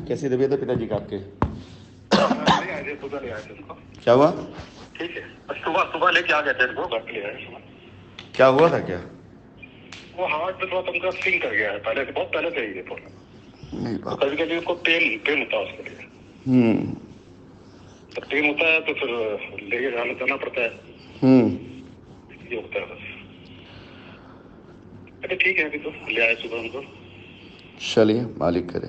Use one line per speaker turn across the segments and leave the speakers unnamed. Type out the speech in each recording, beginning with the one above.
कैसी तबीयत है पिताजी का आपके?
नहीं आए थे, सुबह ले आए थे उनको।
क्या हुआ?
ठीक है, सुबह सुबह लेके आ गए थे उनको, घर पे ले आए सुबह।
क्या हुआ था क्या?
वो हार्ट में थोड़ा उनका स्विंग कर गया है, पहले से, बहुत पहले से ही है थोड़ा।
नहीं
तो
बाप।
कभी कभी उनको पेन होता है उसके लिए।
हम्म।
तो पेन होता है तो फिर लेके जाना पड़ता है, ये होता है बस। अरे ठीक है, अभी तो ले आए सुबह उनको।
चलिए मालिक करे।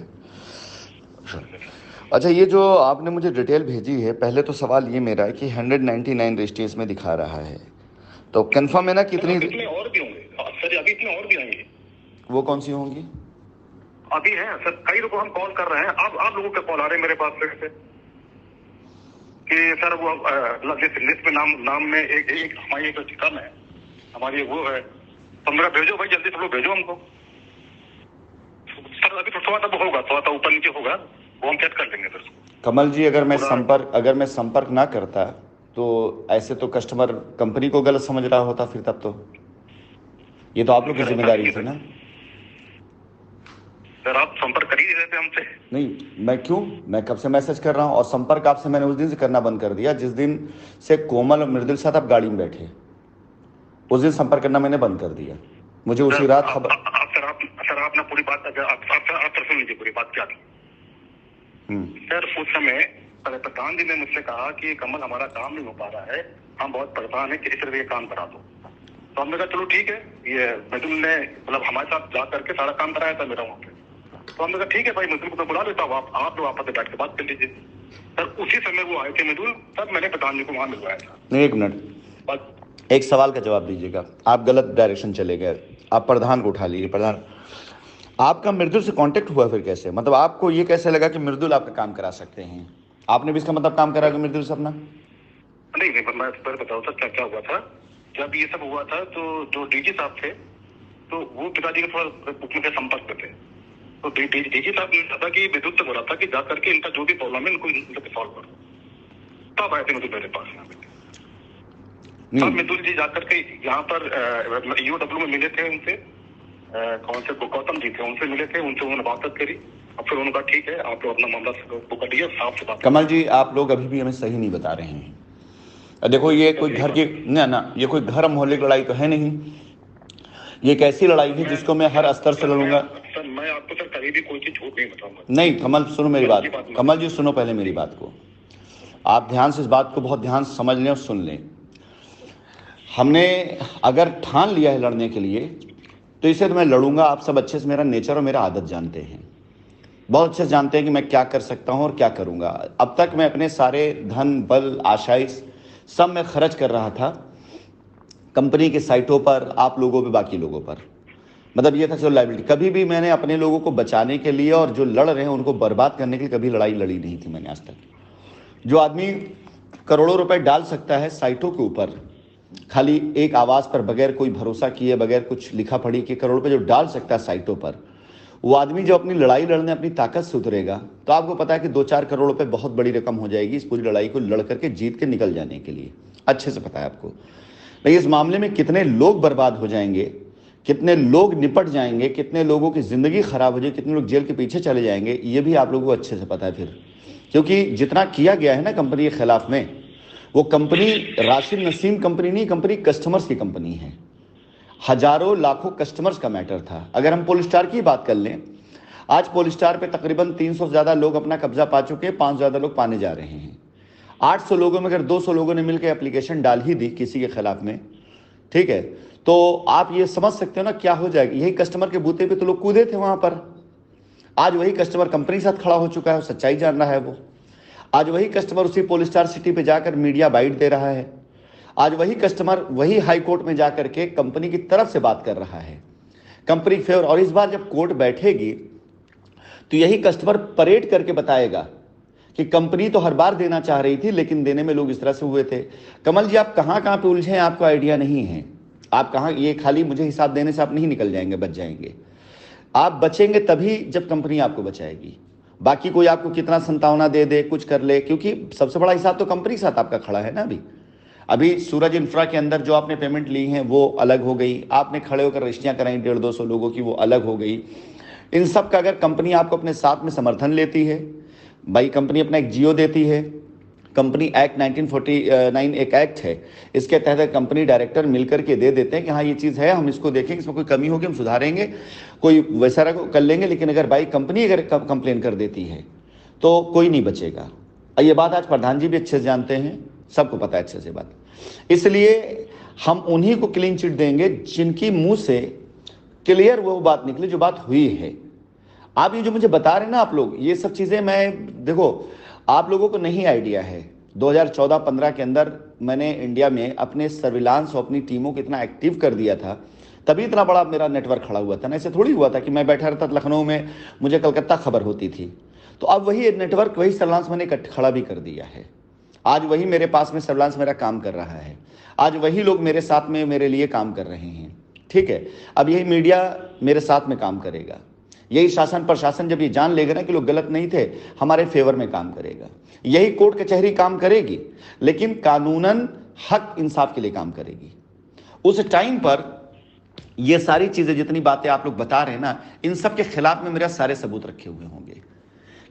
अच्छा, ये जो आपने मुझे डिटेल भेजी है, पहले तो सवाल ये मेरा है कि 199 रजिस्ट्रीज में दिखा रहा है, तो कंफर्म है ना कितनी?
अभी इतने और भी होंगे सर, अभी इतने और भी आएंगे।
वो कौन सी होंगी?
अभी है सर, कई लोगों को हम कॉल कर रहे हैं, आप लोगों के कॉल आ रहे हैं मेरे पास से कि सर वो लिस्ट में नाम में एक हमारी एक कम है, हमारी वो है, तो मेरा भेजो भाई, जल्दी सब लोग भेजो हमको। सर अभी थोड़ा सा होगा, थोड़ा सा ऊपर नीचे होगा, वो हम चेक कर देंगे फिर।
कमल जी, अगर मैं संपर्क ना करता तो ऐसे तो कस्टमर कंपनी को गलत समझ रहा होता, फिर तब तो ये तो आप लोग की जिम्मेदारी थी ना।
सर आप संपर्क कर ही रहे थे हमसे।
नहीं, मैं कब से मैसेज कर रहा हूँ, और संपर्क आपसे मैंने उस दिन से करना बंद कर दिया जिस दिन से कोमल और मृदुल साथ आप गाड़ी में बैठे, उस दिन संपर्क करना मैंने बंद कर दिया। मुझे उसी रात खबर।
सर आपने पूरी बात, आप सुन लीजिए पूरी बात क्या थी। सर उस समय प्रधान जी ने मुझसे कहा कि कमल हमारा काम नहीं हो पा रहा है, हम बहुत परेशान है, किसी तरह ये काम करा दो। तो हमने कहा चलो ठीक है, ये मृदुल ने मतलब हमारे साथ जा करके सारा काम कराया था मेरा वहाँ पे। तो हमने कहा ठीक है भाई, मृदुल को मैं बुला लेता हूँ, आप लोग आपस में बैठ के बात कर लीजिए। सर उसी समय वो आए थे मृदुल, तब मैंने प्रधान जी को वहाँ मिलवाया था।
एक मिनट, एक सवाल का जवाब दीजिएगा। आप गलत डायरेक्शन चले गए, आप प्रधान को उठा लीजिए। प्रधान, आपका मृदुल से कांटेक्ट हुआ फिर कैसे? मतलब आपको ये कैसे लगा कि मृदुल आपका काम करा सकते हैं? आपने भी इसका मतलब काम करा मृदुल से अपना?
नहीं, मैं बताऊँ सर क्या हुआ था। जब ये सब हुआ था तो जो डीजी साहब थे, तो वो पिताजी के थोड़ा उनके संपर्क में थे। तो डीजी साहब ने कहा कि मृदुल से बोला था कि जा करके इनका जो भी प्रॉब्लम है इनको सॉल्व करो। तब आए थे मृदुल मेरे पास। मृदुल जी जाकर के यहाँ पर यूडब्ल्यू में मिले थे उनसे, कौन से गौतम जी थे, उनसे मिले थे, उनसे उन्होंने बात करी, और फिर उन्होंने कहा ठीक है आप लोग अपना मामला वो करिए, साफ से बात।
कमल जी, आप लोग अभी भी हमें सही नहीं बता रहे हैं। देखो, ये कोई घर की ना, ये कोई घर मोहल्ले की लड़ाई तो है नहीं। ये एक ऐसी लड़ाई है जिसको मैं हर स्तर से लड़ूंगा।
सर मैं आपको सर कभी भी कोई चीज झूठ नहीं बताऊंगा।
नहीं कमल, सुनो मेरी बात। कमल जी सुनो पहले मेरी बात को, आप ध्यान से इस बात को बहुत ध्यान से समझ लें और सुन लें। हमने अगर ठान लिया है लड़ने के लिए, तो इसे तो मैं लड़ूंगा। आप सब अच्छे से मेरा नेचर और मेरा आदत जानते हैं, बहुत अच्छे से जानते हैं कि मैं क्या कर सकता हूं और क्या करूंगा। अब तक मैं अपने सारे धन बल आशाएं सब मैं खर्च कर रहा था कंपनी के साइटों पर, आप लोगों पे, बाकी लोगों पर। मतलब ये था चलो लाइबिलिटी। कभी भी मैंने अपने लोगों को बचाने के लिए और जो लड़ रहे हैं उनको बर्बाद करने के लिए कभी लड़ाई लड़ी नहीं थी मैंने आज तक। जो आदमी करोड़ों रुपए डाल सकता है साइटों के ऊपर, खाली एक आवाज़ पर, बगैर कोई भरोसा किए, बगैर कुछ लिखा पढ़ी के, करोड़ रुपए जो डाल सकता है साइटों पर, वो आदमी जो अपनी लड़ाई लड़ने अपनी ताकत से उतरेगा, तो आपको पता है कि 2-4 करोड़ रुपए बहुत बड़ी रकम हो जाएगी इस पूरी लड़ाई को लड़ करके जीत के निकल जाने के लिए। अच्छे से पता है आपको। लेकिन इस मामले में कितने लोग बर्बाद हो जाएंगे, कितने लोग निपट जाएंगे, कितने लोगों की ज़िंदगी खराब हो जाएगी, कितने लोग जेल के पीछे चले जाएंगे, ये भी आप लोगों को अच्छे से पता है फिर। क्योंकि जितना किया गया है ना कंपनी के खिलाफ में, वो कंपनी राशिद नसीम कंपनी नहीं, कंपनी कस्टमर्स की कंपनी है। हजारों लाखों कस्टमर्स का मैटर था। अगर हम पोलिस्टार की बात कर लें, आज पोलिस्टार पे तकरीबन 300 से ज़्यादा लोग अपना कब्जा पा चुके हैं, 500 ज़्यादा लोग पाने जा रहे हैं। 800 लोगों में अगर 200 लोगों ने मिलकर एप्लीकेशन डाल ही दी किसी के खिलाफ में, ठीक है, तो आप ये समझ सकते हो ना क्या हो जाएगा। यही कस्टमर के बूते पे तो लोग कूदे थे वहां पर। आज वही कस्टमर कंपनी के साथ खड़ा हो चुका है, सच्चाई जान रहा है वो। आज वही कस्टमर उसी पोलिस्टार सिटी पे जाकर मीडिया बाइट दे रहा है। आज वही कस्टमर वही हाई कोर्ट में जाकर के कंपनी की तरफ से बात कर रहा है, कंपनी फेवर। और इस बार जब कोर्ट बैठेगी तो यही कस्टमर परेड करके बताएगा कि कंपनी तो हर बार देना चाह रही थी, लेकिन देने में लोग इस तरह से हुए थे। कमल जी, आप कहाँ कहाँ पे उलझे हैं आपको आइडिया नहीं है। आप कहाँ, ये खाली मुझे हिसाब देने से आप नहीं निकल जाएंगे, बच जाएंगे। आप बचेंगे तभी जब कंपनी आपको बचाएगी। बाकी कोई आपको कितना संतावना दे दे, कुछ कर ले, क्योंकि सबसे बड़ा हिसाब तो कंपनी के साथ आपका खड़ा है ना। अभी सूरज इंफ्रा के अंदर जो आपने पेमेंट ली है वो अलग हो गई, आपने खड़े होकर रजिस्ट्रियाँ कराई 150-200 लोगों की, वो अलग हो गई। इन सब का अगर कंपनी आपको अपने साथ में समर्थन लेती है, भाई कंपनी अपना एक जियो देती है, कंपनी एक्ट 1949 एक एक्ट है, इसके तहत कंपनी डायरेक्टर मिलकर के दे देते हैं कि हाँ ये चीज़ है, हम इसको देखेंगे, इसमें कोई कमी होगी हम सुधारेंगे, कोई वैसा कर लेंगे। लेकिन अगर भाई कंपनी अगर कंप्लेन कर देती है तो कोई नहीं बचेगा। ये बात आज प्रधान जी भी अच्छे से जानते हैं, सबको पता है अच्छे से बात। इसलिए हम उन्हीं को क्लीन चिट देंगे जिनकी मुंह से क्लियर वो बात निकली जो बात हुई है। आप ये जो मुझे बता रहे हैं ना आप लोग, ये सब चीज़ें मैं देखो, आप लोगों को नहीं आइडिया है 2014-15 के अंदर मैंने इंडिया में अपने सर्विलांस और अपनी टीमों को इतना एक्टिव कर दिया था, तभी इतना बड़ा मेरा नेटवर्क खड़ा हुआ था ना। ऐसे थोड़ी हुआ था कि मैं बैठा रहता लखनऊ में, मुझे कलकत्ता खबर होती थी। तो अब वही नेटवर्क, वही सर्विलांस मैंने खड़ा भी कर दिया है। आज वही मेरे पास में सर्विलांस मेरा काम कर रहा है, आज वही लोग मेरे साथ में मेरे लिए काम कर रहे हैं, ठीक है। अब यही मीडिया मेरे साथ में काम करेगा, यही शासन प्रशासन जब ये जान लेगा ना कि लोग गलत नहीं थे, हमारे फेवर में काम करेगा। यही कोर्ट कचहरी काम करेगी, लेकिन कानूनन हक इंसाफ के लिए काम करेगी। उस टाइम पर ये सारी चीजें, जितनी बातें आप लोग बता रहे हैं ना, इन सब के खिलाफ में मेरा सारे सबूत रखे हुए होंगे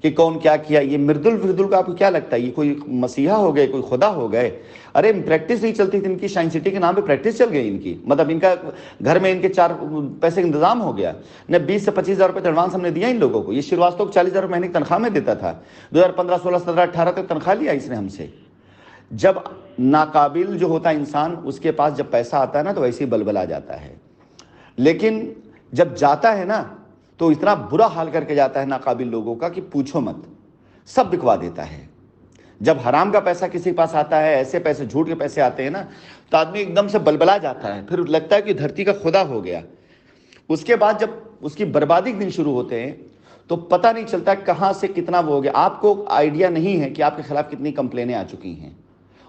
कि कौन क्या किया। ये मृदुल विरदुल का आपको क्या लगता है, ये कोई मसीहा हो गए, कोई खुदा हो गए? अरे प्रैक्टिस नहीं चलती थी इनकी, साइंस सिटी के नाम पे प्रैक्टिस चल गई इनकी, मतलब इनका घर में इनके 4 पैसे का इंतजाम हो गया न। 20 से 25 हज़ार रुपये एडवांस हमने दिया इन लोगों को। ये श्रीवास्तव को 40 हज़ार महीने की तनख्वाह में देता था, 2015, 16, 17, 18 तक तनख्वाह लिया इसने हमसे। जब नाकाबिल जो होता है इंसान, उसके पास जब पैसा आता है ना तो वैसे ही बलबला जाता है, लेकिन जब जाता है ना तो इतना बुरा हाल करके जाता है नाकाबिल लोगों का कि पूछो मत, सब बिकवा देता है। जब हराम का पैसा किसी के पास आता है, ऐसे पैसे झूठ के पैसे आते हैं ना, तो आदमी एकदम से बलबला जाता है, फिर लगता है कि धरती का खुदा हो गया। उसके बाद जब उसकी बर्बादी के दिन शुरू होते हैं तो पता नहीं चलता कहाँ से कितना वो हो गया। आपको आइडिया नहीं है कि आपके खिलाफ कितनी कंप्लेनें आ चुकी हैं।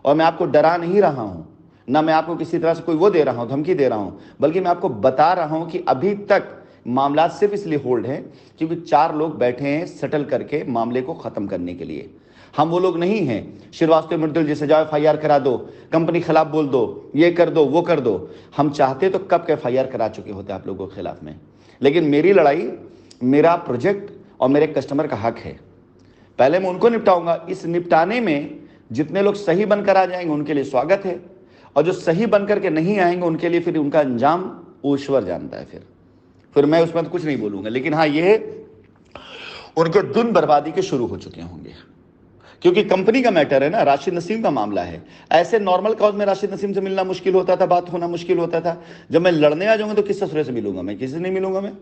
और मैं आपको डरा नहीं रहा हूँ, ना मैं आपको किसी तरह से कोई वो दे रहा हूँ, धमकी दे रहा हूँ, बल्कि मैं आपको बता रहा हूँ कि अभी तक मामला सिर्फ इसलिए होल्ड है क्योंकि 4 लोग बैठे हैं सेटल करके मामले को खत्म करने के लिए। हम वो लोग नहीं हैं श्रीवास्तव मृदुल जैसे जाओ FIR करा दो, कंपनी खिलाफ बोल दो, ये कर दो, वो कर दो। हम चाहते तो कब के FIR करा चुके होते आप लोगों के खिलाफ में। लेकिन मेरी लड़ाई मेरा प्रोजेक्ट और मेरे कस्टमर का हक है, पहले मैं उनको निपटाऊंगा। इस निपटाने में जितने लोग सही बनकर आ जाएंगे उनके लिए स्वागत है, और जो सही बनकर के नहीं आएंगे उनके लिए फिर उनका अंजाम ईश्वर जानता है। फिर मैं उसमें तो कुछ नहीं बोलूंगा। लेकिन हाँ, ये उनके दिन बर्बादी के शुरू हो चुके होंगे, क्योंकि कंपनी का मैटर है ना, राशिद नसीम का मामला है। ऐसे नॉर्मल कॉज में राशिद नसीम से मिलना मुश्किल होता था, बात होना मुश्किल होता था। जब मैं लड़ने आ जाऊंगा तो किस ससुरे से मिलूंगा मैं? किसी से नहीं मिलूंगा मैं।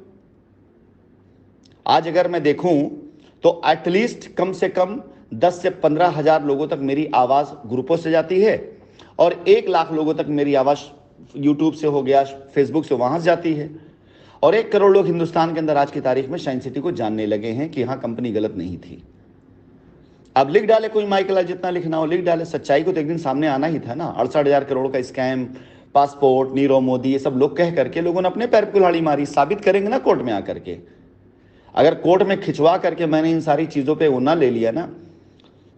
आज अगर मैं देखूं तो एटलीस्ट कम से कम 10 से 15 हज़ार लोगों तक मेरी आवाज ग्रुपों से जाती है, और 1 लाख लोगों तक मेरी आवाज यूट्यूब से हो गया, फेसबुक से वहां से जाती है, और 1 करोड़ लोग हिंदुस्तान के अंदर आज की तारीख में साइंस सिटी को जानने लगे हैं कि हाँ कंपनी गलत नहीं थी। अब लिख डाले कोई माइकल, जितना लिखना हो लिख डाले, सच्चाई को तो एक दिन सामने आना ही था ना। 68,000 करोड़ का स्कैम, पासपोर्ट, नीरव मोदी, ये सब लोग कह करके लोगों ने अपने पैर पर कुल्हाड़ी मारी। साबित करेंगे ना कोर्ट में आकर के। अगर कोर्ट में खिंचवा करके मैंने इन सारी चीजों पे वो ना ले लिया ना,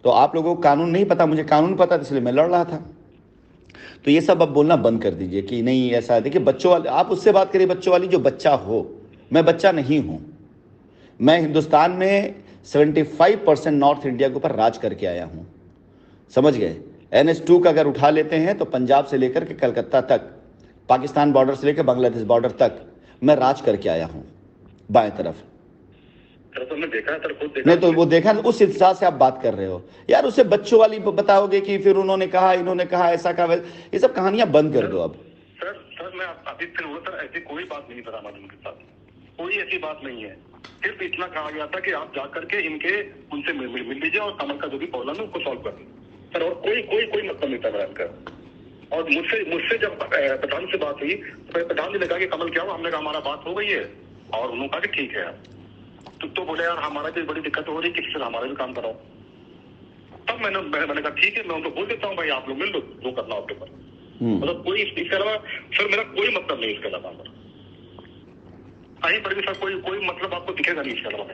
तो आप लोगों को कानून नहीं पता, मुझे कानून पता था, इसलिए मैं लड़ रहा था। तो ये सब अब बोलना बंद कर दीजिए कि नहीं ऐसा है। देखिए बच्चों वाली, आप उससे बात करिए बच्चों वाली जो बच्चा हो। मैं बच्चा नहीं हूं। मैं हिंदुस्तान में 75% नॉर्थ इंडिया के ऊपर राज करके आया हूं, समझ गए। NH2 का अगर उठा लेते हैं तो पंजाब से लेकर के कलकत्ता तक, पाकिस्तान बॉर्डर से लेकर बांग्लादेश बॉर्डर तक मैं राज करके आया हूं, बाएं तरफ।
तो मैं देखा है, खुद देखा
नहीं तो वो देखा, उस हिसाब से आप बात कर रहे हो यार। उसे बच्चों वाली बताओगे कि फिर उन्होंने कहा, इन्होंने कहा, ऐसा कहा, ये सब कहानियां बंद कर दो अब।
सर मैं अभी फिर वो सर ऐसी कोई बात नहीं बता उनके साथ, कोई ऐसी बात नहीं है। सिर्फ इतना कहा गया था कि आप जाकर के उनसे मिल लीजिए और कमल का जो भी प्रॉब्लम है उसको सॉल्व कर दीजिए सर। और कोई मतलब नहीं था मेरा। और मुझसे जब प्रधान से बात हुई तो प्रधान जी ने कहा कि कमल क्या हुआ? हमने कहा हमारा बात हो गई है, और उन्होंने कहा कि ठीक है। तो बोले यार हमारा भी बड़ी दिक्कत हो रही है, किसी से हमारा भी काम कराओ। तब मैंने कहा ठीक है, मैं उनको बोल देता हूँ भाई आप लोग मिल लो, जो करना आपके ऊपर। मतलब कोई इसके अलावा सर मेरा कोई मतलब नहीं इसके अलावा सर, कहीं पर भी सर कोई मतलब आपको दिखेगा नहीं इसके अलावा।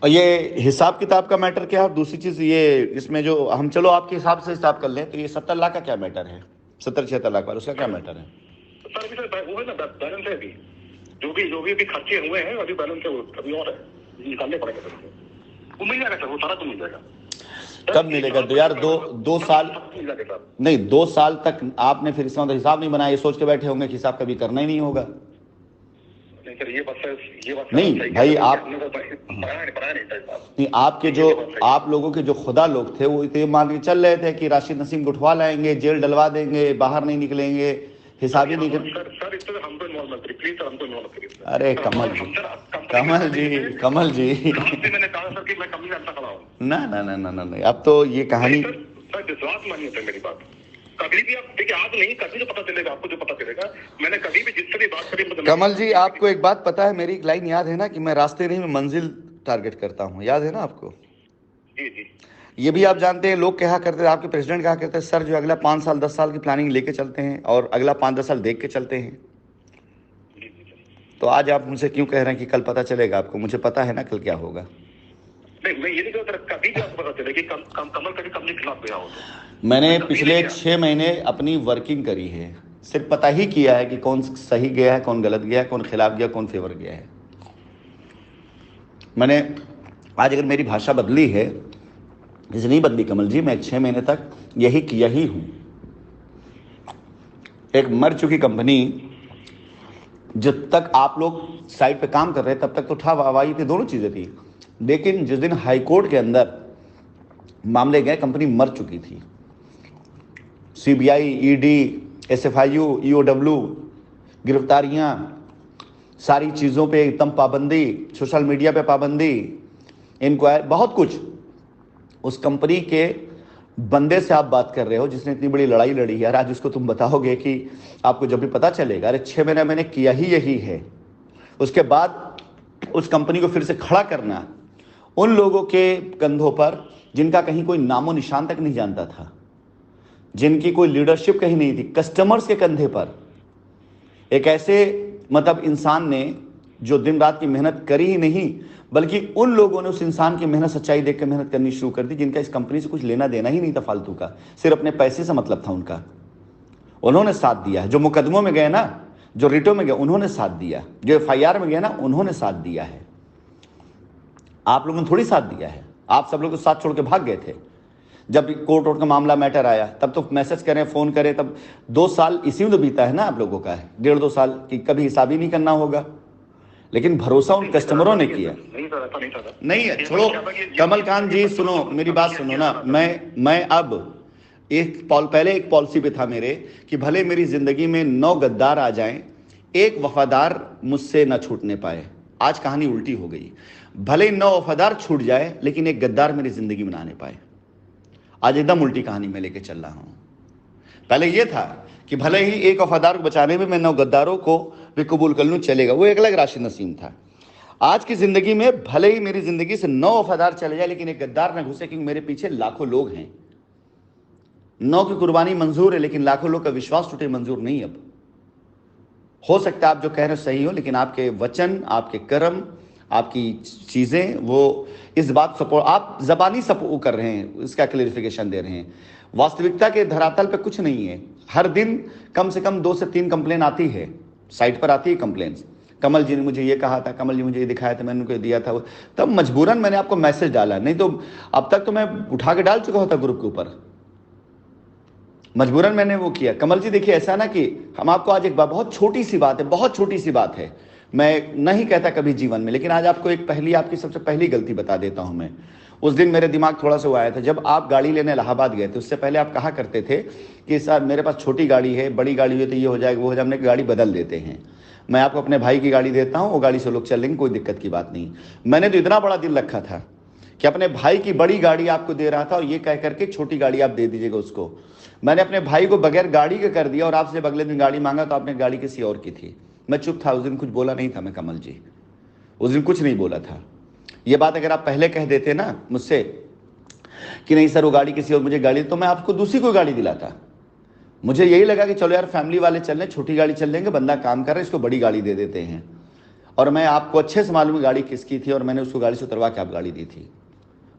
और ये हिसाब किताब का मैटर क्या है? और दूसरी चीज ये, इसमें जो हम चलो आपके हिसाब से हिसाब कर लें तो ये 70 लाख का क्या मैटर है? 70-76 लाख वाला उसका क्या मैटर है?
सर अभी सर वो है ना बैलेंस है अभी जो भी अभी खर्चे हुए हैं अभी बैलेंस है, अभी और है, निकालने पड़ेगा सर, वो मिल जाएगा सर, वो सारा तो मिल जाएगा।
कब मिलेगा? तो यार दो साल नहीं, 2 साल तक आपने फिर इसका मतलब हिसाब नहीं बनाया, ये सोच के बैठे होंगे कि हिसाब कभी करना ही नहीं होगा।
नहीं सर, ये बात
नहीं भाई, आप नहीं, आपके जो आप लोगों के जो खुदा लोग थे वो ये मान के चल रहे थे कि राशिद नसीम गुठवा लाएंगे, जेल डलवा देंगे, बाहर नहीं निकलेंगे, हिसाब ही नहीं कर।
सर इस तरह हमको इन्वॉल्व मत करिए प्लीज सर, हमको इन्वॉल्व करिए।
अरे कमल जी, कमल जी
मैंने कहा सर कि मैं कंपनी में अच्छा खड़ा हूँ।
ना, अब तो ये कहानी
सर विश्वास मानिए सर मेरी बात, कभी भी आप देखिए, आज नहीं कभी जो पता चलेगा आपको, जो पता चलेगा मैंने कभी भी जिससे भी बात करी।
कमल जी, आपको एक बात पता है, मेरी एक लाइन याद है ना कि मैं रास्ते नहीं, मैं मंजिल टारगेट करता हूँ, याद है ना आपको?
जी जी।
ये भी आप जानते हैं, लोग कहा करते थे, आपके प्रेसिडेंट कहा करते हैं, सर जो अगला 5 साल 10 साल की प्लानिंग लेके चलते हैं और अगला 5-10 साल देख के चलते हैं। तो आज आप मुझसे क्यों कह रहे हैं कि कल पता चलेगा आपको? मुझे पता है ना कल क्या होगा।
नहीं, मैं ये नहीं कहता कभी भी आपको पता चले कि कमल कभी कंपनी के खिलाफ गया हो।
मैंने पिछले 6 महीने अपनी वर्किंग करी है, सिर्फ पता ही किया है कि कौन सही गया है, कौन गलत गया है, कौन खिलाफ गया, कौन फेवर गया है। मैंने आज अगर मेरी भाषा बदली है, इसे नहीं बदली कमल जी, मैं 6 महीने तक यही किया ही हूं। एक मर चुकी कंपनी, जब तक आप लोग साइट पे काम कर रहे तब तक तो ठा वाहवाही थी, दोनों चीजें थी, लेकिन जिस दिन हाईकोर्ट के अंदर मामले गए, कंपनी मर चुकी थी। सीबीआई, ईडी, एसएफआईयू, ईओडब्ल्यू, गिरफ्तारियां, सारी चीज़ों पे एकदम पाबंदी, सोशल मीडिया पे पाबंदी, इंक्वायरी, बहुत कुछ। उस कंपनी के बंदे से आप बात कर रहे हो जिसने इतनी बड़ी लड़ाई लड़ी यार, आज उसको तुम बताओगे कि आपको जब भी पता चलेगा, अरे 6 महीने मैंने किया ही यही है। उसके बाद उस कंपनी को फिर से खड़ा करना उन लोगों के कंधों पर जिनका कहीं कोई नामो निशान तक नहीं जानता था, जिनकी कोई लीडरशिप कहीं नहीं थी, कस्टमर्स के कंधे पर एक ऐसे मतलब इंसान ने जो दिन रात की मेहनत करी ही नहीं, बल्कि उन लोगों ने उस इंसान की मेहनत, सच्चाई देख के मेहनत करनी शुरू कर दी, जिनका इस कंपनी से कुछ लेना देना ही नहीं था फालतू का, सिर्फ अपने पैसे से मतलब था उनका। उन्होंने साथ दिया है। जो मुकदमों में गए ना, जो रिटों में गए, उन्होंने साथ दिया। जो एफआईआर में गए ना, उन्होंने साथ दिया है। आप लोगों ने थोड़ी साथ दिया है। आप सब लोग को साथ छोड़ के भाग गए थे। जब कोर्ट वोर्ट का मामला मैटर आया तब तो मैसेज करें, फोन करें, तब 2 साल इसी में तो बीता है ना आप लोगों का, है 1.5-2 साल की, कभी हिसाब ही नहीं करना होगा। लेकिन भरोसा उन कस्टमरों ने किया। नहीं है, छोड़ो कमलकांत जी, सुनो मेरी बात सुनो ना। मैं अब पहले एक पॉलिसी पे था मेरे कि भले मेरी जिंदगी में 9 गद्दार आ जाएं, एक वफादार मुझसे न छूटने पाए। आज कहानी उल्टी हो गई, भले 9 वफादार छूट जाए लेकिन एक गद्दार मेरी जिंदगी में ना आने पाए। आज एकदम उल्टी कहानी में लेके चल रहा हूं। पहले यह था कि भले ही एक वफादार को बचाने में मैं 9 गद्दारों को भी कबूल कर लूं, चलेगा, वो एक अलग राशिद नसीम था। आज की जिंदगी में भले ही मेरी जिंदगी से 9 वफादार चले जाए लेकिन एक गद्दार न घुसे, क्योंकि मेरे पीछे लाखों लोग हैं। 9 की कुर्बानी मंजूर है लेकिन लाखों लोग का विश्वास टूटे मंजूर नहीं। अब हो सकता है आप जो कह रहे हो सही हो, लेकिन आपके वचन, आपके कर्म, आपकी चीजें, वो इस बात सपोर्ट, आप जबानी सपोर्ट कर रहे हैं, इसका क्लेरिफिकेशन दे रहे हैं। वास्तविकता के धरातल पे कुछ नहीं है। हर दिन कम से कम 2 से 3 कंप्लेन आती है, साइट पर आती है कंप्लेन्स। कमल जी ने मुझे ये कहा था, कमल जी मुझे ये दिखाया था, मैंने उनको दिया था, तब मजबूरन मैंने आपको मैसेज डाला, नहीं तो अब तक तो मैं उठा के डाल चुका होता ग्रुप के ऊपर। मजबूरन मैंने वो किया। कमल जी देखिए, ऐसा ना कि हम आपको आज एक बहुत छोटी सी बात है, बहुत छोटी सी बात है, मैं नहीं कहता कभी जीवन में, लेकिन आज आपको एक आपकी सबसे पहली गलती बता देता हूं मैं। उस दिन मेरे दिमाग थोड़ा सा वो आया था, जब आप गाड़ी लेने इलाहाबाद गए थे, उससे पहले आप कहा करते थे कि सर मेरे पास छोटी गाड़ी है, बड़ी गाड़ी हुई तो ये हो जाएगा, वो हो जाएगा, हमने गाड़ी बदल देते हैं, मैं आपको अपने भाई की गाड़ी देता हूँ, वो गाड़ी से लोग चल लेंगे, कोई दिक्कत की बात नहीं। मैंने तो इतना बड़ा दिल रखा था कि अपने भाई की बड़ी गाड़ी आपको दे रहा था और ये कह करके छोटी गाड़ी आप दे दीजिएगा उसको। मैंने अपने भाई को बगैर गाड़ी के कर दिया और आपसे जब अगले दिन गाड़ी मांगा तो आपने गाड़ी किसी और की थी। मैं चुप था, उस दिन कुछ बोला नहीं था मैं, कमल जी उस दिन कुछ नहीं बोला था। ये बात अगर आप पहले कह देते ना मुझसे कि नहीं सर वो गाड़ी किसी और, मुझे गाड़ी, तो मैं आपको दूसरी कोई गाड़ी दिलाता। मुझे यही लगा कि चलो यार फैमिली वाले चल रहे, छोटी गाड़ी चल लेंगे, बंदा काम कर रहा है, इसको बड़ी गाड़ी दे देते हैं। और मैं आपको अच्छे से मालूम गाड़ी किसकी थी और मैंने उसको गाड़ी से उतरवा के आप गाड़ी दी थी।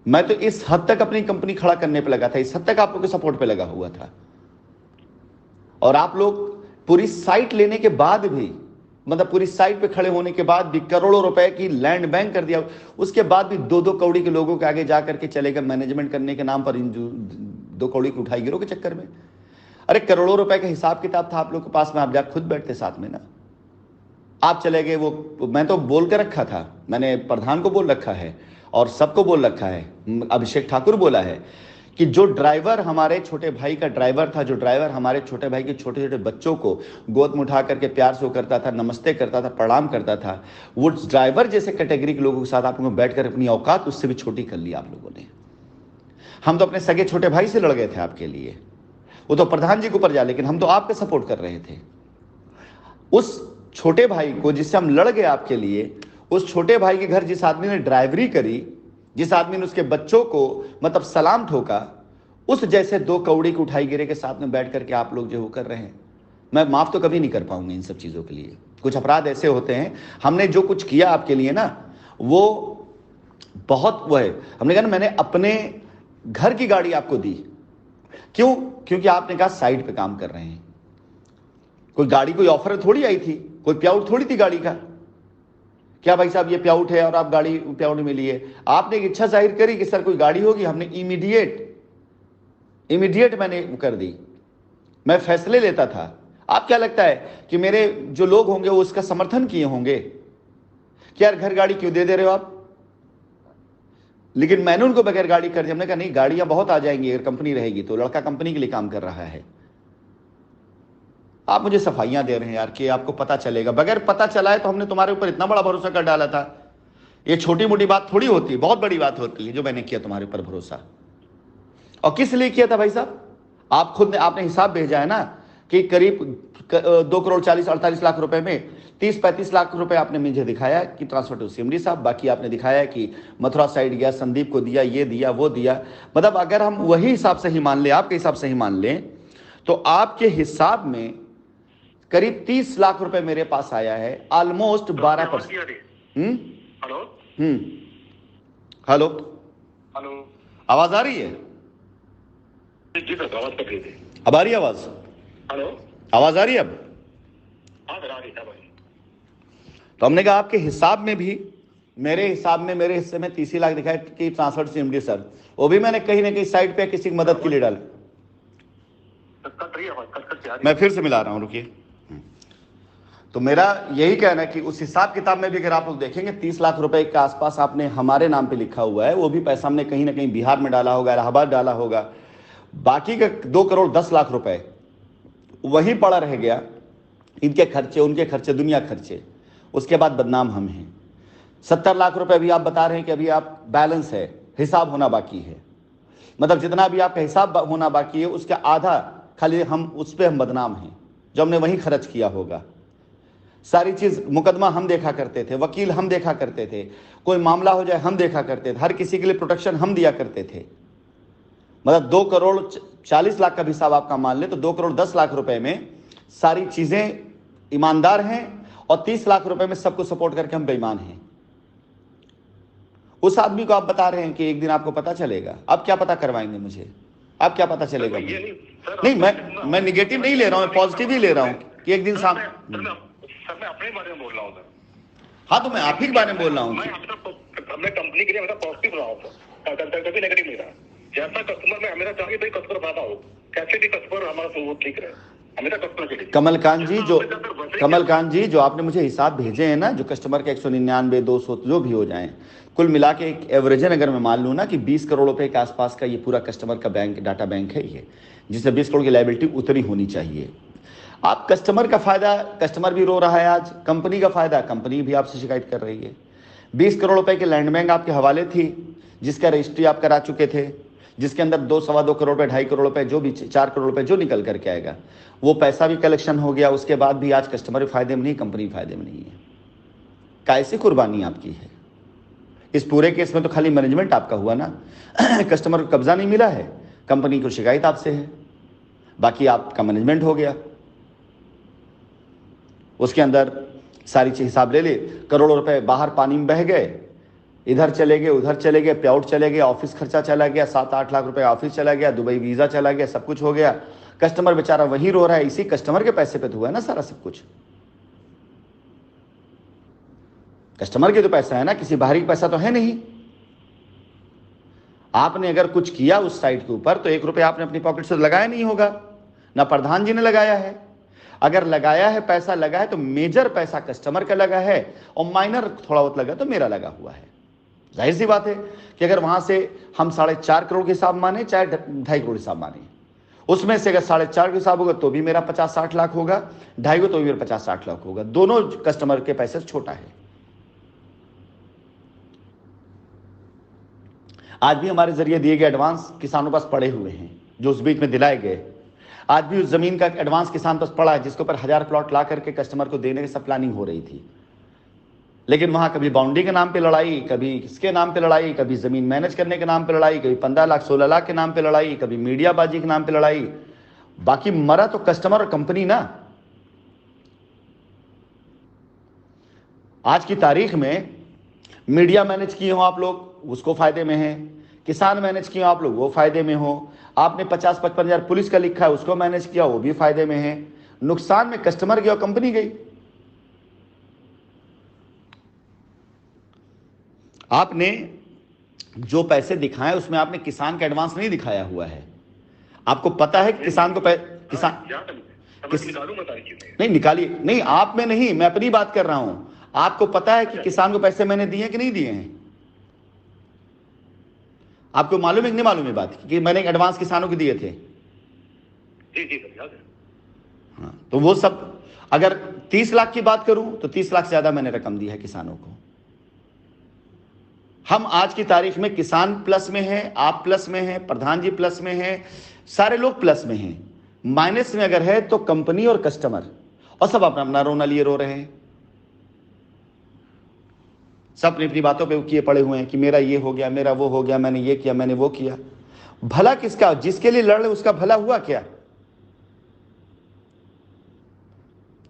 मैं तो इस हद तक अपनी कंपनी खड़ा करने पे लगा था, इस हद तक आप लोग के सपोर्ट पे लगा हुआ था। और आप लोग पूरी साइट लेने के बाद भी मतलब पूरी साइट पे खड़े होने के बाद भी करोड़ों रुपए की लैंड बैंक कर दिया, उसके बाद भी 2-2 कौड़ी के लोगों के आगे जा करके चले गए मैनेजमेंट करने के नाम पर, इन 2 कौड़ी की उठाई गिरो के चक्कर में। अरे करोड़ों रुपए का हिसाब किताब था आप लोग के पास में, आप जा खुद बैठते साथ में ना। आप चले गए, वो मैं तो बोल के रखा था, मैंने प्रधान को बोल रखा है और सबको बोल रखा है, अभिषेक ठाकुर बोला है कि जो ड्राइवर हमारे छोटे भाई का ड्राइवर था, जो ड्राइवर हमारे छोटे भाई के छोटे छोटे बच्चों को गोद में उठा करके प्यार से करता था, नमस्ते करता था, प्रणाम करता था, वो ड्राइवर जैसे कैटेगरी के लोगों के साथ आप लोगों बैठ कर अपनी औकात उससे भी छोटी कर ली आप लोगों ने। हम तो अपने सगे छोटे भाई से लड़ गए थे आपके लिए, वो तो प्रधान जी के ऊपर जा, लेकिन हम तो आपके सपोर्ट कर रहे थे। उस छोटे भाई को जिससे हम लड़ गए आपके लिए, उस छोटे भाई के घर जिस आदमी ने ड्राइवरी करी, जिस आदमी ने उसके बच्चों को मतलब सलाम ठोका, उस जैसे 2 कौड़ी की उठाई गिरे के साथ में बैठ करके आप लोग जो कर रहे हैं, मैं माफ तो कभी नहीं कर पाऊंगा इन सब चीजों के लिए। कुछ अपराध ऐसे होते हैं, हमने जो कुछ किया आपके लिए ना, वो बहुत वो है। हमने कहा ना, मैंने अपने घर की गाड़ी आपको दी, क्यों? क्योंकि आपने कहा साइड पे काम कर रहे हैं। कोई गाड़ी कोई ऑफर थोड़ी आई थी, कोई प्याउट थोड़ी थी गाड़ी का, क्या भाई साहब ये प्याउट है और आप गाड़ी प्याउट मिली है। आपने एक इच्छा जाहिर करी कि सर कोई गाड़ी होगी, हमने इमीडिएट मैंने कर दी। मैं फैसले लेता था। आप क्या लगता है कि मेरे जो लोग होंगे वो उसका समर्थन किए होंगे कि यार घर गाड़ी क्यों दे रहे हो आप? लेकिन मैंने उनको बगैर गाड़ी कर दी। हमने कहा नहीं, गाड़ियां बहुत आ जाएंगी अगर कंपनी रहेगी तो, लड़का कंपनी के लिए काम कर रहा है। आप मुझे सफाइयां दे रहे हैं यार कि आपको पता चलेगा, बगैर पता चला है तो हमने तुम्हारे ऊपर इतना बड़ा भरोसा कर डाला था। ये छोटी मोटी बात थोड़ी होती है, बहुत बड़ी बात होती है जो मैंने किया तुम्हारे ऊपर भरोसा। और किस लिए किया था भाई साहब? आप खुद ने आपने हिसाब भेजा है ना कि करीब 2 करोड़ 40-48 लाख रुपए में 30-35 लाख रुपए आपने मुझे दिखाया कि ट्रांसफर टू सीएमडी साहब, बाकी आपने दिखाया कि मथुरा साइड गया, संदीप को दिया, ये दिया, वो दिया। मतलब अगर हम वही हिसाब से ही मान लें, आपके हिसाब से ही मान लें, तो आपके हिसाब में करीब 30 लाख रुपए मेरे पास आया है, ऑलमोस्ट 12%।
हेलो
हेलो
हेलो,
आवाज आ रही है?
जी सर, आवाज कट रही थी।
अब आ रही है आवाज?
हेलो,
आवाज आ रही है अब?
हाँ सर, आ रही है भाई।
तो हमने कहा आपके हिसाब में भी, मेरे हिसाब में मेरे हिस्से में 30 लाख दिखाया कि ट्रांसफर सीएमडी सर, वो भी मैंने कहीं ना कहीं साइड पे किसी की मदद के लिए डाला।
कट रही है आवाज, कट के आ रही है।
मैं फिर से मिला रहा हूं, रुकिए। तो मेरा यही कहना है कि उस हिसाब किताब में भी अगर आप लोग देखेंगे 30 लाख रुपए के आसपास आपने हमारे नाम पे लिखा हुआ है, वो भी पैसा हमने कहीं ना कहीं बिहार में डाला होगा, इलाहाबाद डाला होगा। बाकी का 2 करोड़ 10 लाख रुपए वहीं पड़ा रह गया, इनके खर्चे, उनके खर्चे, दुनिया खर्चे। उसके बाद बदनाम हम हैं। 70 लाख रुपए अभी आप बता रहे हैं कि अभी आप बैलेंस है, हिसाब होना बाकी है। मतलब जितना भी आपका हिसाब होना बाकी है उसका आधा खाली हम उस पर हम बदनाम हैं, जो हमने वहीं खर्च किया होगा। सारी चीज, मुकदमा हम देखा करते थे, वकील हम देखा करते थे, कोई मामला हो जाए हम देखा करते थे, हर किसी के लिए प्रोटेक्शन हम दिया करते थे। मतलब 2 करोड़ 40 लाख का भी हिसाब आपका मान ले तो 2 करोड़ 10 लाख रुपए में सारी चीजें ईमानदार हैं, और 30 लाख रुपए में सबको सपोर्ट करके हम बेईमान हैं। उस आदमी को आप बता रहे हैं कि एक दिन आपको पता चलेगा। अब क्या पता करवाएंगे मुझे? अब क्या पता चलेगा? नहीं, मैं निगेटिव नहीं ले रहा हूं, मैं पॉजिटिव ही ले रहा हूं कि एक दिन सामने।
सर मैं अपने बारे में बोल रहा हूँ सर।
हाँ, तो मैं आप ही के बारे में बोल रहा हूँ।
मैं कंपनी के लिए मेरा पॉजिटिव रहा हूँ सर, कभी नेगेटिव नहीं रहा। जैसा कस्टमर में हमेशा चाहिए भाई कस्टमर ज्यादा हो, कैसे भी कस्टमर हमारा ठीक रहे, हमेशा कस्टमर के लिए। कमलकांत जी जो आपने मुझे हिसाब भेजे हैं ना, जो कस्टमर के 199, 200 जो भी हो जाएं, कुल मिला के एक एवरेजन अगर मैं मान लूँ ना कि 20 करोड़ रुपए के आसपास का ये पूरा कस्टमर का बैंक, डाटा बैंक है ये, जिससे 20 करोड़ की लायबिलिटी उतनी होनी चाहिए। आप कस्टमर का फायदा, कस्टमर भी रो रहा है आज, कंपनी का फायदा, कंपनी भी आपसे शिकायत कर रही है। 20 करोड़ रुपए की लैंड बैंक आपके हवाले थी, जिसका रजिस्ट्री आप करा चुके थे, जिसके अंदर 2-2.25 करोड़ रुपए, 2.5 करोड़ रुपए, जो भी 4 करोड़ रुपए जो निकल करके आएगा, वो पैसा भी कलेक्शन हो गया। उसके बाद भी आज कस्टमर फायदे में नहीं, कंपनी फायदे में नहीं है। कैसी कुर्बानी आपकी है? इस पूरे केस में तो खाली मैनेजमेंट आपका हुआ ना, कस्टमर को कब्जा नहीं मिला है, कंपनी को शिकायत आपसे है, बाकी आपका मैनेजमेंट हो गया। उसके अंदर सारी चीज हिसाब ले ले, करोड़ों रुपए बाहर पानी में बह गए, इधर चले गए, उधर चले गए, पे आउट चले गए, ऑफिस खर्चा चला गया, 7-8 लाख रुपए ऑफिस चला गया, दुबई वीजा चला गया, सब कुछ हो गया। कस्टमर बेचारा वहीं रो रहा है, इसी कस्टमर के पैसे पे तो हुआ है ना सारा सब कुछ।
कस्टमर के तो पैसा है ना, किसी बाहरी का पैसा तो है नहीं। आपने अगर कुछ किया उस साइट के ऊपर तो 1 रुपया आपने अपनी पॉकेट से लगाया नहीं होगा, ना प्रधान जी ने लगाया है। अगर लगाया है, पैसा लगा है तो मेजर पैसा कस्टमर का लगा है और माइनर थोड़ा बहुत लगा तो मेरा लगा हुआ है। जाहिर सी बात है कि अगर वहां से हम 4.5 करोड़ के हिसाब माने चाहे 2.5 करोड़ हिसाब माने, उसमें से अगर 4.5 के हिसाब होगा तो भी मेरा 50-60 लाख होगा, 2.5 को तो भी मेरा 50-60 लाख होगा। दोनों कस्टमर के पैसे से छोटा है। आज भी हमारे जरिए दिए गए एडवांस किसानों पास पड़े हुए हैं, जो उस बीच में दिलाए गए। आज भी उस जमीन का एडवांस किसान पास पड़ा है जिसके ऊपर 1000 प्लॉट ला करके कस्टमर को देने की सब प्लानिंग हो रही थी। लेकिन वहां कभी बाउंड्री के नाम पे लड़ाई, कभी इसके नाम पे लड़ाई, कभी जमीन मैनेज करने के नाम पे लड़ाई, कभी 15 लाख 16 लाख के नाम पे लड़ाई, कभी मीडियाबाजी के नाम पे लड़ाई। बाकी मरा तो कस्टमर और कंपनी ना। आज की तारीख में मीडिया मैनेज किए हो आप लोग, उसको फायदे में है। किसान मैनेज किए हो आप लोग, वो फायदे में हो। आपने 50-55 हजार पुलिस का लिखा है, उसको मैनेज किया, वो भी फायदे में है। नुकसान में कस्टमर गया और कंपनी गई। आपने जो पैसे दिखाए उसमें आपने किसान का एडवांस नहीं दिखाया हुआ है। आपको पता है किसान को किसान नहीं निकालिए, नहीं आप में नहीं, मैं अपनी बात कर रहा हूं। आपको पता है कि किसान को पैसे मैंने दिए कि नहीं दिए हैं? आपको मालूम है कि नहीं मालूम है बात कि मैंने एडवांस किसानों को दिए थे?
जी याद है।
हाँ, तो वो सब अगर 30 लाख की बात करूं तो 30 लाख से ज्यादा मैंने रकम दी है किसानों को। हम आज की तारीख में किसान प्लस में है, आप प्लस में है, प्रधान जी प्लस में है, सारे लोग प्लस में हैं। माइनस में अगर है तो कंपनी और कस्टमर, और सब अपना अपना रोना लिए रो रहे हैं। सब अपनी अपनी बातों पे किए पड़े हुए हैं कि मेरा ये हो गया, मेरा वो हो गया, मैंने ये किया, मैंने वो किया। भला किसका? जिसके लिए लड़ रहे उसका भला हुआ क्या?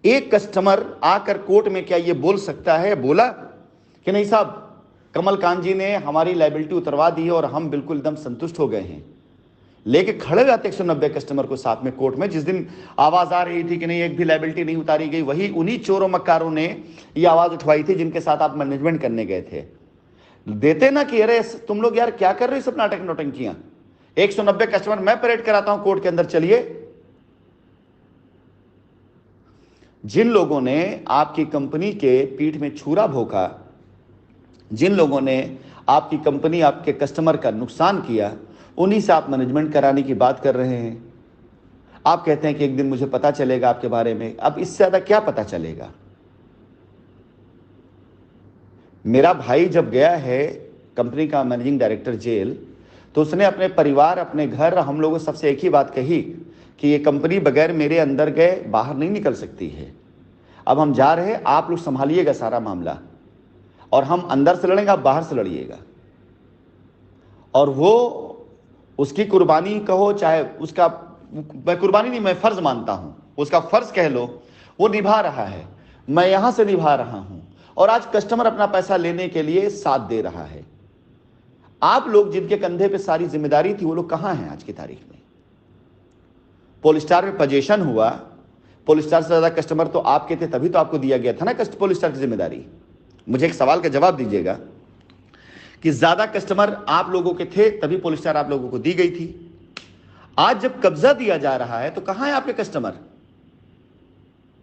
एक कस्टमर आकर कोर्ट में क्या ये बोल सकता है, बोला कि नहीं साहब कमल कांत जी ने हमारी लायबिलिटी उतरवा दी है और हम बिल्कुल एकदम संतुष्ट हो गए हैं? लेके खड़े हुए आते 190 कस्टमर को साथ में कोर्ट में। जिस दिन आवाज आ रही थी कि नहीं एक भी लायबिलिटी नहीं उतारी गई, वही उन्हीं चोरों मक्कारों ने ये आवाज उठवाई थी जिनके साथ आप मैनेजमेंट करने गए थे। देते ना कि अरे तुम लोग यार क्या कर रहे हो सब नाटक नौटंकियां। 190 कस्टमर मैं परेड कराता हूं कोर्ट के अंदर, चलिए। जिन लोगों ने आपकी कंपनी के पीठ में छुरा भोंका, जिन लोगों ने आपकी कंपनी आपके कस्टमर का नुकसान किया, उन्हीं से आप मैनेजमेंट कराने की बात कर रहे हैं। आप कहते हैं कि एक दिन मुझे पता चलेगा आपके बारे में। अब इससे ज्यादा क्या पता चलेगा? मेरा भाई जब गया है कंपनी का मैनेजिंग डायरेक्टर जेल, तो उसने अपने परिवार, अपने घर, हम लोगों सबसे एक ही बात कही कि ये कंपनी बगैर मेरे अंदर गए बाहर नहीं निकल सकती है। अब हम जा रहे हैं, आप लोग संभालिएगा सारा मामला, और हम अंदर से लड़ेंगे, आप बाहर से लड़िएगा। और वो उसकी कुर्बानी कहो चाहे उसका, मैं कुर्बानी नहीं, मैं फर्ज मानता हूं, उसका फर्ज कह लो, वो निभा रहा है। मैं यहां से निभा रहा हूं और आज कस्टमर अपना पैसा लेने के लिए साथ दे रहा है। आप लोग जिनके कंधे पे सारी जिम्मेदारी थी वो लोग कहां हैं आज की तारीख में? पोलिस्टार में पोजीशन हुआ, पोलिस्टार से ज्यादा कस्टमर तो आपके थे, तभी तो आपको दिया गया था ना पोलिस्टार की जिम्मेदारी। मुझे एक सवाल का जवाब दीजिएगा कि ज्यादा कस्टमर आप लोगों के थे तभी पोलिस्टार आप लोगों को दी गई थी। आज जब कब्जा दिया जा रहा है तो कहां है आपके कस्टमर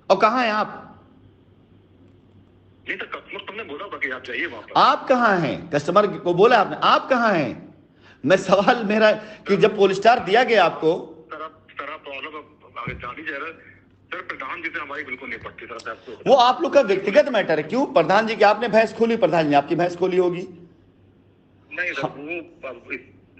और कहां है आप?
नहीं तो कस्टमर तुमने बोला बाकी आप जाइए वहां पर।
आप कहां हैं? कस्टमर को बोला आपने, आप कहां हैं? मैं सवाल मेरा कि जब पोलिस्टार दिया गया आपको,
सर प्रॉब्लम आगे जान ही जा रहा है सर। प्रधान जी से हमारी बिल्कुल नहीं पड़ती सर, आपको
वो आप लोग का व्यक्तिगत मैटर है। क्यों प्रधान जी की आपने भैंस खोली, प्रधान जी ने आपकी भैंस खोली होगी?
नहीं सर, वो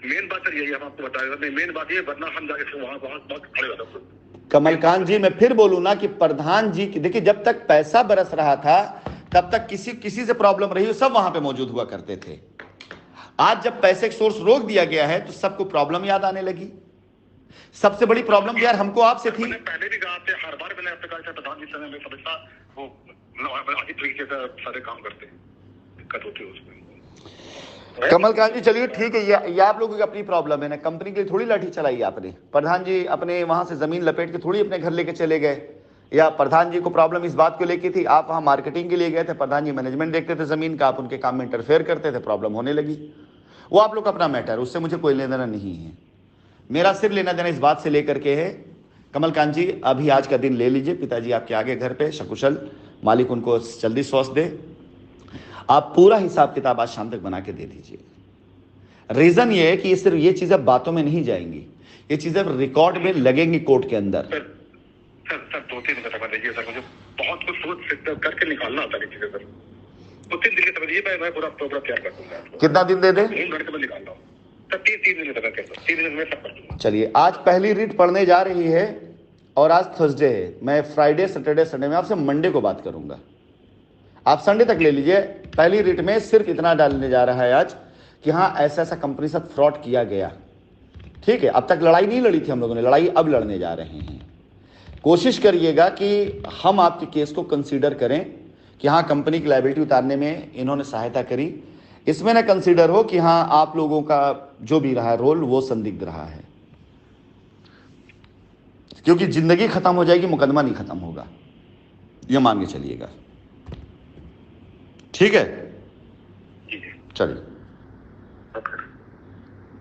मेन बात सर यही हम आपको बताएगा। नहीं मेन बात ये, वरना हम जाके वहां बहुत खड़े हो जाते।
कमलकांत जी, मैं फिर बोलूं ना कि प्रधान जी की, देखिए जब तक पैसा बरस रहा था तब तक किसी से प्रॉब्लम रही, सब वहां पे मौजूद हुआ करते थे। आज जब पैसे का सोर्स रोक दिया गया है तो सबको प्रॉब्लम याद आने लगी। सबसे बड़ी प्रॉब्लम यार हमको आपसे थी।
मैंने पहले भी कहा आपसे, हर बार मैंने आपसे कहा प्रधान जी समय में समझता वो आगे तरीके से सारे काम करते हैं, दिक्कत होती है उसमें।
कमलकांत जी चलिए ठीक है, ये आप लोगों की अपनी प्रॉब्लम है ना, कंपनी के लिए थोड़ी लाठी चलाई आपने। प्रधान जी अपने वहां से जमीन लपेट के थोड़ी अपने घर लेके चले गए। या प्रधान जी को प्रॉब्लम इस बात को लेकर थी, आप वहां मार्केटिंग के लिए गए थे, प्रधान जी मैनेजमेंट देखते थे जमीन का, आप उनके काम में इंटरफेयर करते थे, प्रॉब्लम होने लगी। वो आप लोग का अपना मैटर, उससे मुझे कोई लेना देना नहीं है। मेरा सिर्फ लेना देना इस बात से लेकर के है, कमलकांत जी अभी आज का दिन ले लीजिए, पिताजी आपके आगे घर पे सकुशल, मालिक उनको जल्दी स्वास्थ्य दे। आप पूरा हिसाब किताब आज शाम तक बना के दे दीजिए। रीजन ये है कि सिर्फ ये चीजें बातों में नहीं जाएंगी, ये चीजें रिकॉर्ड में लगेंगी कोर्ट के अंदर।
सर 2-3 दिन का समय दीजिए सर, मुझे बहुत कुछ सोच करके निकालना होता है चीजें सर। 2-3 दिन का समय दीजिए, मैं पूरा तैयार कर दूंगा आपको।
कितना दिन दे दे?
3 घंटे में निकाल रहा हूँ सर, 3 दिन का समय, 3 दिन में सब कर दूंगा।
चलिए, आज पहली रीट पढ़ने जा रही है और आज थर्सडे है, मैं फ्राइडे सैटरडे संडे में आपसे मंडे को बात करूंगा, आप संडे तक ले लीजिए। पहली रीट में सिर्फ इतना डालने जा रहा है आज कि हाँ ऐसा ऐसा कंपनी साथ फ्रॉड किया गया, ठीक है। अब तक लड़ाई नहीं लड़ी थी हम लोगों ने, लड़ाई अब लड़ने जा रहे हैं। कोशिश करिएगा कि हम आपके केस को कंसीडर करें कि हाँ कंपनी की लायबिलिटी उतारने में इन्होंने सहायता करी, इसमें ना कंसीडर हो कि हाँ आप लोगों का जो भी रहा रोल वो संदिग्ध रहा है, क्योंकि जिंदगी खत्म हो जाएगी, मुकदमा नहीं खत्म होगा, ये मान के चलिएगा, ठीक है। चलिए।